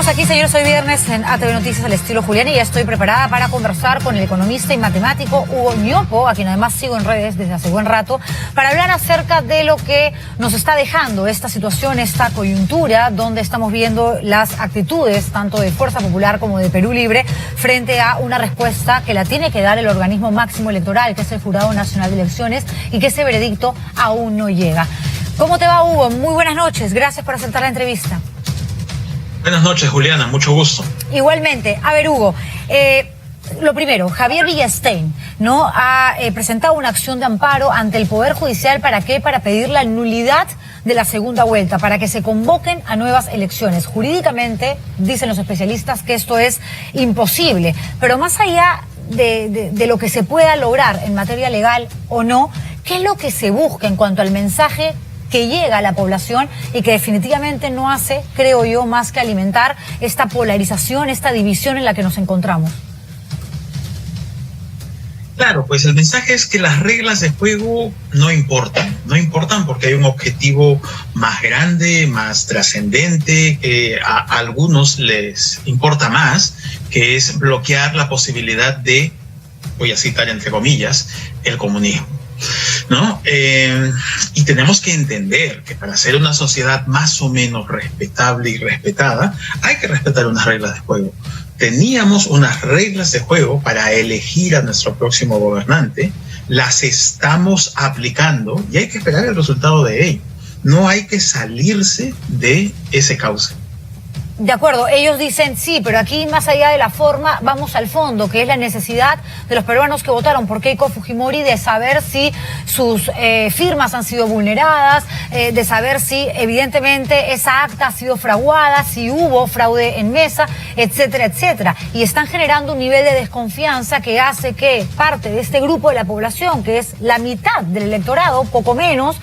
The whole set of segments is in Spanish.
aquí, señores, hoy viernes en ATV Noticias al estilo Juliana y ya estoy preparada para conversar con el economista y matemático Hugo Ñopo, a quien además sigo en redes desde hace buen rato, para hablar acerca de lo que nos está dejando esta situación, esta coyuntura, donde estamos viendo las actitudes tanto de Fuerza Popular como de Perú Libre frente a una respuesta que la tiene que dar el organismo máximo electoral, que es el Jurado Nacional de Elecciones, y que ese veredicto aún no llega. ¿Cómo te va, Hugo? Muy buenas noches, gracias por aceptar la entrevista. Buenas noches, Juliana, mucho gusto. Igualmente. A ver, Hugo, lo primero, Javier Villastein, ¿no? Ha presentado una acción de amparo ante el Poder Judicial. ¿Para qué? Para pedir la nulidad de la segunda vuelta, para que se convoquen a nuevas elecciones. Jurídicamente, dicen los especialistas que esto es imposible, pero más allá de lo que se pueda lograr en materia legal o no, ¿qué es lo que se busca en cuanto al mensaje que llega a la población y que definitivamente no hace, creo yo, más que alimentar esta polarización, esta división en la que nos encontramos? Claro, pues el mensaje es que las reglas de juego no importan porque hay un objetivo más grande, más trascendente, que a algunos les importa más, que es bloquear la posibilidad de, voy a citar entre comillas, el comunismo, ¿no? Y tenemos que entender que para ser una sociedad más o menos respetable y respetada, hay que respetar unas reglas de juego. Teníamos unas reglas de juego para elegir a nuestro próximo gobernante, las estamos aplicando y hay que esperar el resultado de ello. No hay que salirse de ese cauce. De acuerdo, ellos dicen sí, pero aquí más allá de la forma vamos al fondo, que es la necesidad de los peruanos que votaron por Keiko Fujimori de saber si sus firmas han sido vulneradas, de saber si evidentemente esa acta ha sido fraguada, si hubo fraude en mesa, etcétera, etcétera. Y están generando un nivel de desconfianza que hace que parte de este grupo de la población, que es la mitad del electorado, poco menos,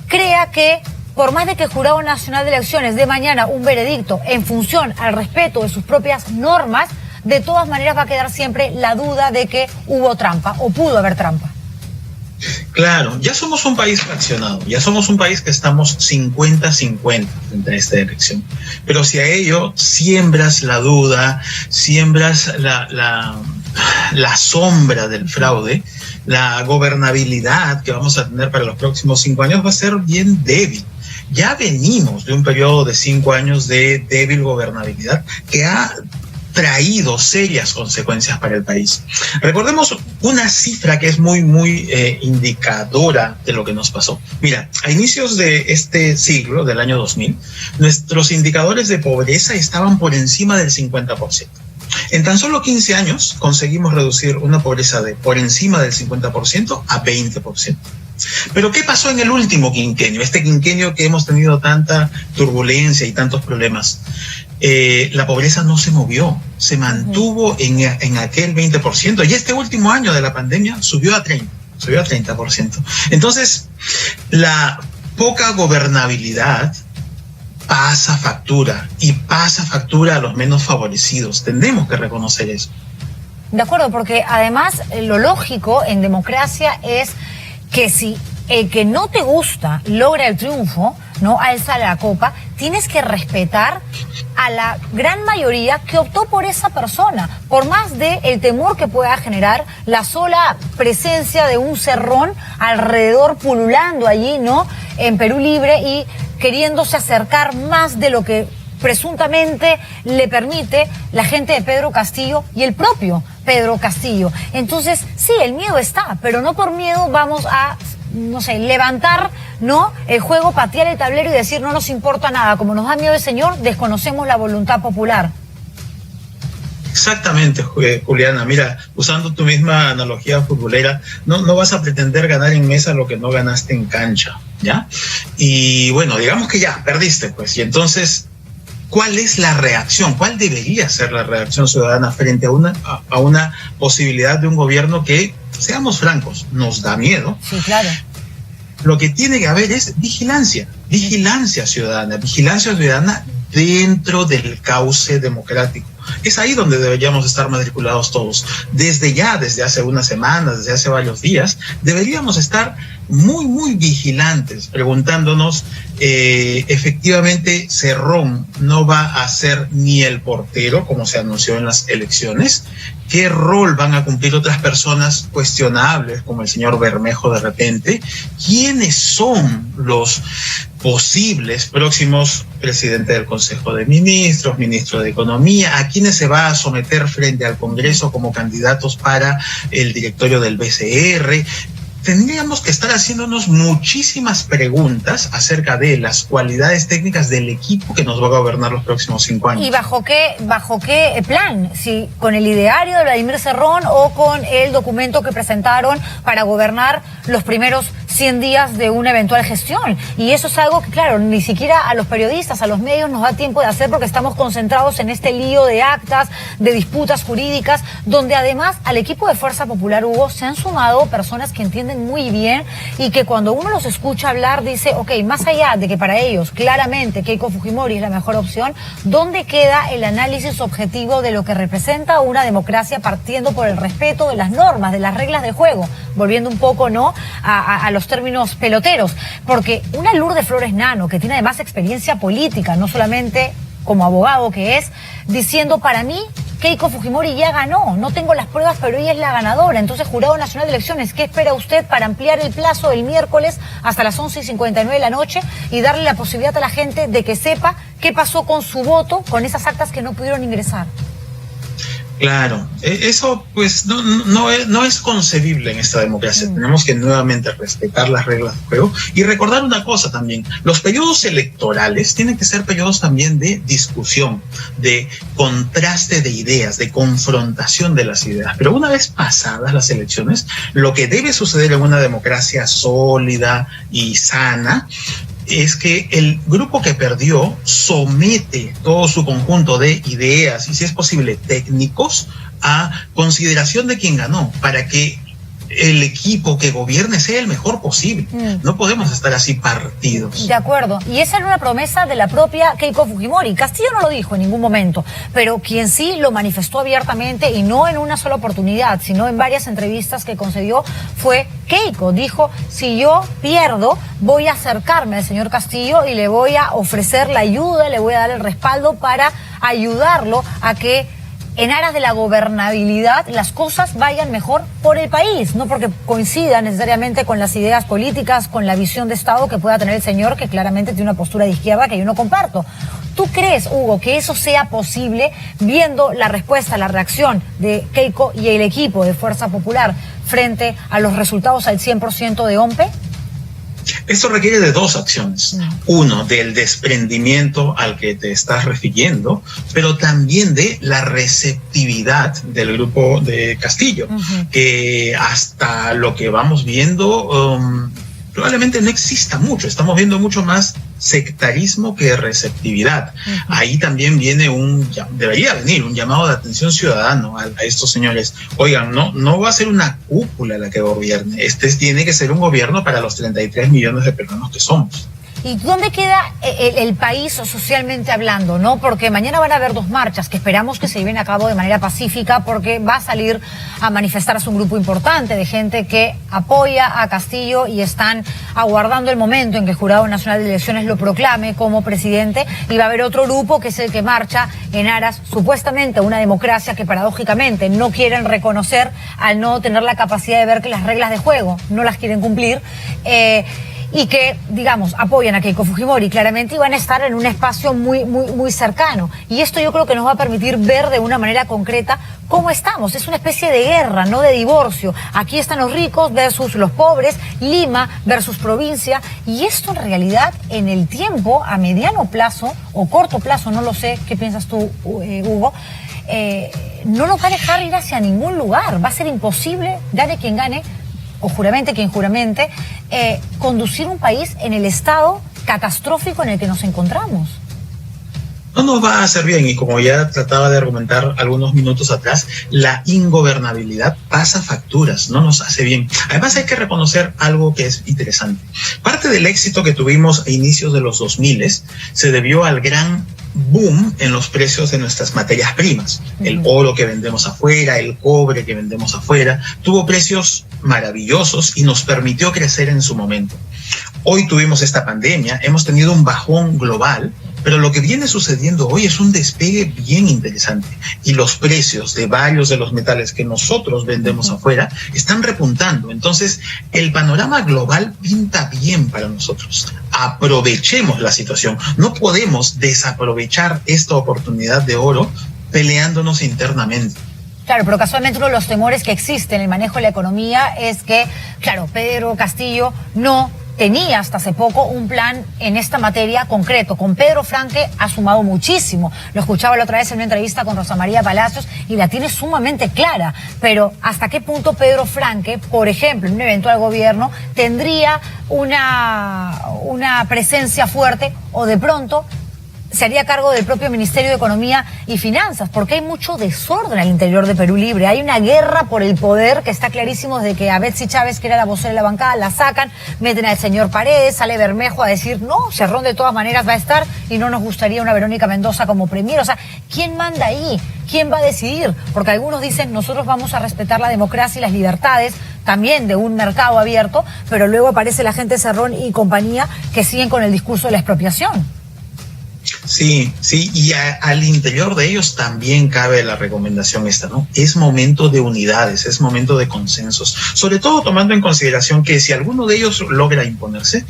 crea que por más de que el Jurado Nacional de Elecciones dé mañana un veredicto en función al respeto de sus propias normas, de todas maneras va a quedar siempre la duda de que hubo trampa o pudo haber trampa. Claro, ya somos un país fraccionado, ya somos un país que estamos 50-50 frente a esta elección. Pero si a ello siembras la duda, siembras la sombra del fraude, la gobernabilidad que vamos a tener para los próximos 5 años va a ser bien débil. Ya venimos de un periodo de 5 años de débil gobernabilidad que ha traído serias consecuencias para el país. Recordemos una cifra que es muy indicadora de lo que nos pasó. Mira, a inicios de este siglo, del año 2000, nuestros indicadores de pobreza estaban por encima del 50%. En tan solo 15 años conseguimos reducir una pobreza de por encima del 50% a 20%. Pero ¿qué pasó en el último quinquenio? Este quinquenio que hemos tenido tanta turbulencia y tantos problemas. La pobreza no se movió, se mantuvo en aquel 20%, y este último año de la pandemia subió a 30%. Entonces, la poca gobernabilidad pasa factura, y pasa factura a los menos favorecidos. Tenemos que reconocer eso. De acuerdo, porque además lo lógico en democracia es que si el que no te gusta logra el triunfo, no alza la copa, tienes que respetar a la gran mayoría que optó por esa persona, por más de el temor que pueda generar la sola presencia de un cerrón alrededor pululando allí, ¿no? En Perú Libre y queriéndose acercar más de lo que presuntamente le permite la gente de Pedro Castillo y el propio Pedro Castillo. Entonces, sí, el miedo está, pero no por miedo vamos a, no sé, levantar, ¿no?, el juego, patear el tablero y decir no nos importa nada. Como nos da miedo el señor, desconocemos la voluntad popular. Exactamente, Juliana. Mira, usando tu misma analogía futbolera, no vas a pretender ganar en mesa lo que no ganaste en cancha, ¿ya? Y bueno, digamos que ya, perdiste, pues, y entonces, ¿cuál es la reacción? ¿Cuál debería ser la reacción ciudadana frente a una posibilidad de un gobierno que, seamos francos, nos da miedo? Sí, claro. Lo que tiene que haber es vigilancia ciudadana dentro del cauce democrático. Es ahí donde deberíamos estar matriculados todos. Desde hace unas semanas, desde hace varios días, deberíamos estar muy vigilantes, preguntándonos, efectivamente Cerrón no va a ser ni el portero, como se anunció en las elecciones. ¿Qué rol van a cumplir otras personas cuestionables, como el señor Bermejo de repente? ¿Quiénes son los posibles próximos presidente del Consejo de Ministros, ministro de Economía? ¿A quiénes se va a someter frente al Congreso como candidatos para el directorio del BCR? Tendríamos que estar haciéndonos muchísimas preguntas acerca de las cualidades técnicas del equipo que nos va a gobernar los próximos 5 años. ¿Y bajo qué plan? Si con el ideario de Vladimir Cerrón o con el documento que presentaron para gobernar los primeros 100 días de una eventual gestión. Y eso es algo que, claro, ni siquiera a los periodistas, a los medios nos da tiempo de hacer porque estamos concentrados en este lío de actas, de disputas jurídicas, donde además al equipo de Fuerza Popular, Hugo, se han sumado personas que entienden muy bien y que cuando uno los escucha hablar dice, ok, más allá de que para ellos claramente Keiko Fujimori es la mejor opción, ¿dónde queda el análisis objetivo de lo que representa una democracia partiendo por el respeto de las normas, de las reglas de juego? Volviendo un poco, ¿no?, a los términos peloteros, porque una Lourdes Flores Nano, que tiene además experiencia política, no solamente como abogado que es, diciendo, para mí Keiko Fujimori ya ganó, no tengo las pruebas, pero ella es la ganadora. Entonces, Jurado Nacional de Elecciones, ¿qué espera usted para ampliar el plazo el miércoles hasta las 11:59 de la noche y darle la posibilidad a la gente de que sepa qué pasó con su voto, con esas actas que no pudieron ingresar? Claro, eso pues no es concebible en esta democracia. Tenemos que nuevamente respetar las reglas de juego y recordar una cosa también. Los periodos electorales tienen que ser periodos también de discusión, de contraste de ideas, de confrontación de las ideas. Pero una vez pasadas las elecciones, lo que debe suceder en una democracia sólida y sana es que el grupo que perdió somete todo su conjunto de ideas y, si es posible, técnicos a consideración de quien ganó, para que el equipo que gobierne sea el mejor posible. No podemos estar así partidos. De acuerdo. Y esa era una promesa de la propia Keiko Fujimori. Castillo no lo dijo en ningún momento, pero quien sí lo manifestó abiertamente, y no en una sola oportunidad, sino en varias entrevistas que concedió, fue Keiko. Dijo, si yo pierdo, voy a acercarme al señor Castillo y le voy a ofrecer la ayuda, le voy a dar el respaldo para ayudarlo a que en aras de la gobernabilidad las cosas vayan mejor por el país, no porque coincidan necesariamente con las ideas políticas, con la visión de Estado que pueda tener el señor, que claramente tiene una postura de izquierda que yo no comparto. ¿Tú crees, Hugo, que eso sea posible viendo la respuesta, la reacción de Keiko y el equipo de Fuerza Popular frente a los resultados al 100% de OMPE? Esto requiere de dos acciones. Uno, del desprendimiento al que te estás refiriendo, pero también de la receptividad del grupo de Castillo, que hasta lo que vamos viendo probablemente no exista mucho. Estamos viendo mucho más sectarismo que receptividad. Ahí también debería venir un llamado de atención ciudadano a estos señores. Oigan, no va a ser una cúpula la que gobierne. Tiene que ser un gobierno para los 33 millones de peruanos que somos. ¿Y dónde queda el país socialmente hablando, no? Porque mañana van a haber 2 marchas que esperamos que se lleven a cabo de manera pacífica, porque va a salir a manifestarse un grupo importante de gente que apoya a Castillo y están aguardando el momento en que el Jurado Nacional de Elecciones lo proclame como presidente, y va a haber otro grupo que es el que marcha en aras supuestamente a una democracia que paradójicamente no quieren reconocer al no tener la capacidad de ver que las reglas de juego no las quieren cumplir. Y que, digamos, apoyan a Keiko Fujimori claramente y van a estar en un espacio muy cercano. Y esto yo creo que nos va a permitir ver de una manera concreta cómo estamos. Es una especie de guerra, no de divorcio. Aquí están los ricos versus los pobres, Lima versus provincia. Y esto en realidad, en el tiempo, a mediano plazo o corto plazo, no lo sé, ¿qué piensas tú, Hugo? No nos va a dejar ir hacia ningún lugar. Va a ser imposible, gane quien gane, o juramente quien juramente, conducir un país en el estado catastrófico en el que nos encontramos. No nos va a hacer bien, y como ya trataba de argumentar algunos minutos atrás, la ingobernabilidad pasa facturas, no nos hace bien. Además, hay que reconocer algo que es interesante. Parte del éxito que tuvimos a inicios de los 2000 se debió al gran boom en los precios de nuestras materias primas. El oro que vendemos afuera, el cobre que vendemos afuera, tuvo precios maravillosos y nos permitió crecer en su momento. Hoy tuvimos esta pandemia, hemos tenido un bajón global, pero lo que viene sucediendo hoy es un despegue bien interesante y los precios de varios de los metales que nosotros vendemos afuera están repuntando. Entonces, el panorama global pinta bien para nosotros. Aprovechemos la situación. No podemos desaprovechar esta oportunidad de oro peleándonos internamente. Claro, pero casualmente uno de los temores que existe en el manejo de la economía es que, claro, Pedro Castillo no tenía hasta hace poco un plan en esta materia concreto. Con Pedro Franque ha sumado muchísimo. Lo escuchaba la otra vez en una entrevista con Rosa María Palacios y la tiene sumamente clara. Pero ¿hasta qué punto Pedro Franque, por ejemplo, en un eventual gobierno, tendría una presencia fuerte o de pronto se haría cargo del propio Ministerio de Economía y Finanzas? Porque hay mucho desorden al interior de Perú Libre. Hay una guerra por el poder que está clarísimo desde que a Betsy Chávez, que era la vocera de la bancada, la sacan, meten al señor Paredes, sale Bermejo a decir, no, Cerrón de todas maneras va a estar y no nos gustaría una Verónica Mendoza como premier. O sea, ¿quién manda ahí? ¿Quién va a decidir? Porque algunos dicen, nosotros vamos a respetar la democracia y las libertades también de un mercado abierto, pero luego aparece la gente Cerrón y compañía que siguen con el discurso de la expropiación. Sí, y al interior de ellos también cabe la recomendación esta, ¿no? Es momento de unidades, es momento de consensos, sobre todo tomando en consideración que si alguno de ellos logra imponerse,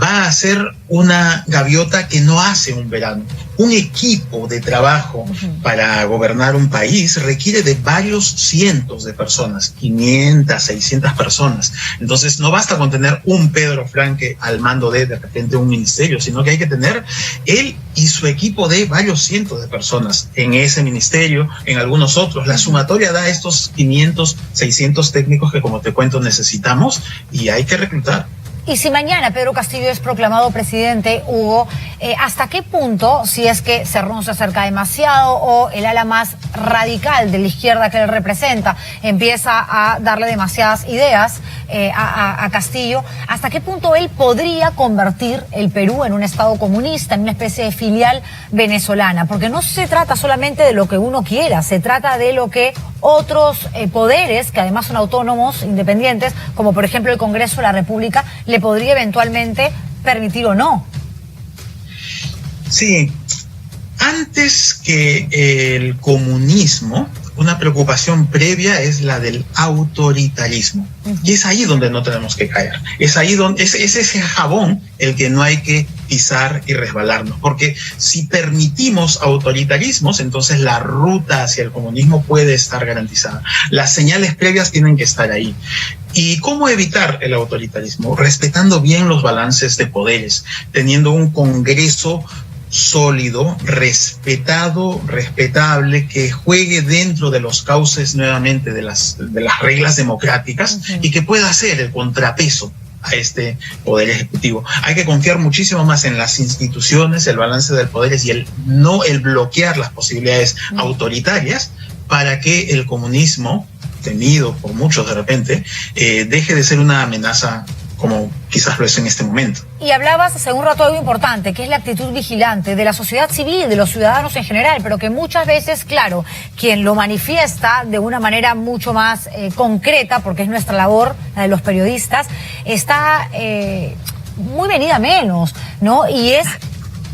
va a ser una gaviota que no hace un verano. Un equipo de trabajo para gobernar un país requiere de varios cientos de personas, 500, 600 personas. Entonces no basta con tener un Pedro Franque al mando de repente un ministerio, sino que hay que tener él y su equipo de varios cientos de personas en ese ministerio, en algunos otros. La sumatoria da estos 500, 600 técnicos que, como te cuento, necesitamos y hay que reclutar. Y si mañana Pedro Castillo es proclamado presidente, Hugo, ¿hasta qué punto, si es que Cerrón se acerca demasiado o el ala más radical de la izquierda que él representa empieza a darle demasiadas ideas a Castillo, hasta qué punto él podría convertir el Perú en un estado comunista, en una especie de filial venezolana? Porque no se trata solamente de lo que uno quiera, se trata de lo que otros poderes, que además son autónomos, independientes, como por ejemplo el Congreso de la República, le podría eventualmente permitir o no. Sí, antes que el comunismo, una preocupación previa es la del autoritarismo. Y es ahí donde no tenemos que caer. Es ahí donde es ese jabón el que no hay que pisar y resbalarnos. Porque si permitimos autoritarismos, entonces la ruta hacia el comunismo puede estar garantizada. Las señales previas tienen que estar ahí. ¿Y cómo evitar el autoritarismo? Respetando bien los balances de poderes, teniendo un Congreso sólido, respetado, respetable, que juegue dentro de los cauces nuevamente de las reglas democráticas y que pueda hacer el contrapeso a este poder ejecutivo. Hay que confiar muchísimo más en las instituciones, el balance de poderes y el bloquear las posibilidades autoritarias para que el comunismo, temido por muchos de repente, deje de ser una amenaza como quizás lo es en este momento. Y hablabas hace un rato de algo importante, que es la actitud vigilante de la sociedad civil, de los ciudadanos en general, pero que muchas veces, claro, quien lo manifiesta de una manera mucho más concreta, porque es nuestra labor, la de los periodistas, está muy venida menos, ¿no? Y es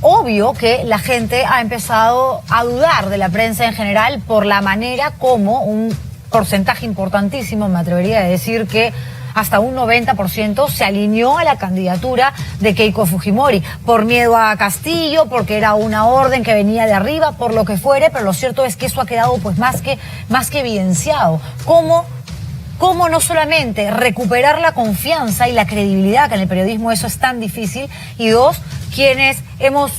obvio que la gente ha empezado a dudar de la prensa en general por la manera como un porcentaje importantísimo, me atrevería a decir que hasta un 90% se alineó a la candidatura de Keiko Fujimori, por miedo a Castillo, porque era una orden que venía de arriba, por lo que fuere, pero lo cierto es que eso ha quedado pues más que evidenciado. ¿Cómo no solamente recuperar la confianza y la credibilidad, que en el periodismo eso es tan difícil, y dos, quienes hemos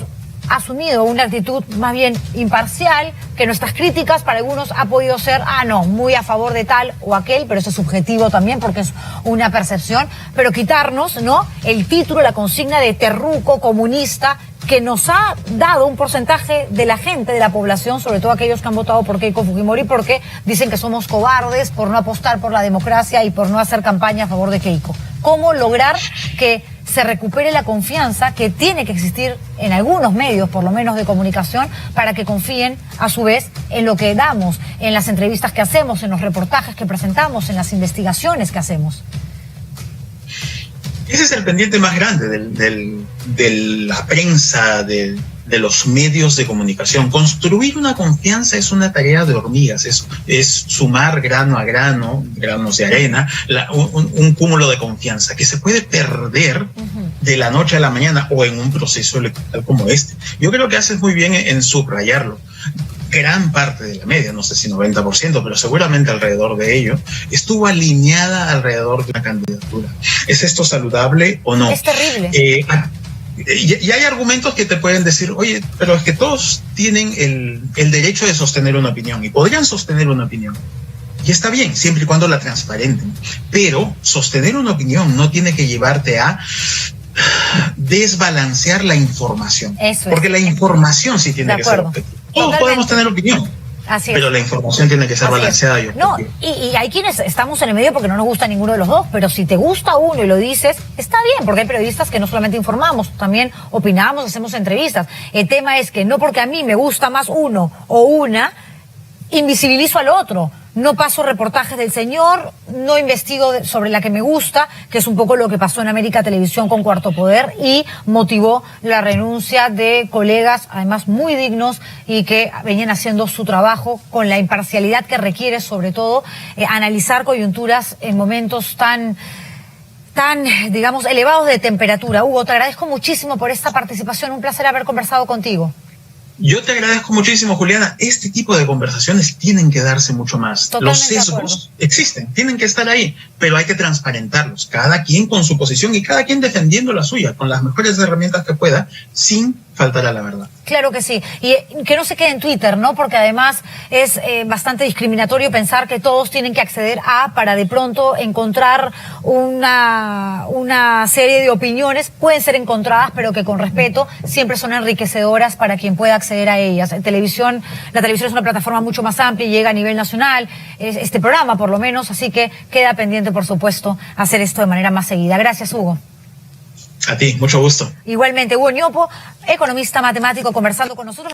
asumido una actitud más bien imparcial, que nuestras críticas para algunos ha podido ser, no, muy a favor de tal o aquel, pero eso es subjetivo también porque es una percepción, pero quitarnos, ¿no?, el título, la consigna de terruco comunista que nos ha dado un porcentaje de la gente, de la población, sobre todo aquellos que han votado por Keiko Fujimori, porque dicen que somos cobardes por no apostar por la democracia y por no hacer campaña a favor de Keiko. ¿Cómo lograr que se recupere la confianza que tiene que existir en algunos medios, por lo menos de comunicación, para que confíen a su vez en lo que damos, en las entrevistas que hacemos, en los reportajes que presentamos, en las investigaciones que hacemos. Ese es el pendiente más grande de la prensa, de los medios de comunicación. Construir una confianza es una tarea de hormigas, es sumar grano a grano, granos de arena, un cúmulo de confianza que se puede perder de la noche a la mañana o en un proceso electoral como este. Yo creo que haces muy bien en subrayarlo. Gran parte de la media, no sé si 90%, pero seguramente alrededor de ello, estuvo alineada alrededor de una candidatura. ¿Es esto saludable o no? Es terrible. Y hay argumentos que te pueden decir, oye, pero es que todos tienen el derecho de sostener una opinión y podrían sostener una opinión. Y está bien, siempre y cuando la transparenten. Pero sostener una opinión no tiene que llevarte a desbalancear la información. Eso es. Porque la información sí tiene que ser objetiva. Todos podemos tener opinión. Así es. Pero la información tiene que ser balanceada. No, y hay quienes estamos en el medio porque no nos gusta ninguno de los dos, pero si te gusta uno y lo dices, está bien, porque hay periodistas que no solamente informamos, también opinamos, hacemos entrevistas. El tema es que no porque a mí me gusta más uno o una, invisibilizo al otro. No paso reportajes del señor, no investigo sobre la que me gusta, que es un poco lo que pasó en América Televisión con Cuarto Poder y motivó la renuncia de colegas, además muy dignos y que venían haciendo su trabajo con la imparcialidad que requiere, sobre todo, analizar coyunturas en momentos tan, digamos, elevados de temperatura. Hugo, te agradezco muchísimo por esta participación, un placer haber conversado contigo. Yo te agradezco muchísimo, Juliana. Este tipo de conversaciones tienen que darse mucho más. Totalmente los sesgos existen, tienen que estar ahí, pero hay que transparentarlos. Cada quien con su posición y cada quien defendiendo la suya, con las mejores herramientas que pueda, sin faltar a la verdad. Claro que sí. Y que no se quede en Twitter, ¿no? Porque además es bastante discriminatorio pensar que todos tienen que acceder para de pronto encontrar una serie de opiniones. Pueden ser encontradas, pero que con respeto siempre son enriquecedoras para quien pueda acceder a ellas. La televisión es una plataforma mucho más amplia y llega a nivel nacional, este programa por lo menos, así que queda pendiente, por supuesto, hacer esto de manera más seguida. Gracias, Hugo. A ti, mucho gusto. Igualmente, Hugo Ñopo, economista matemático, conversando con nosotros.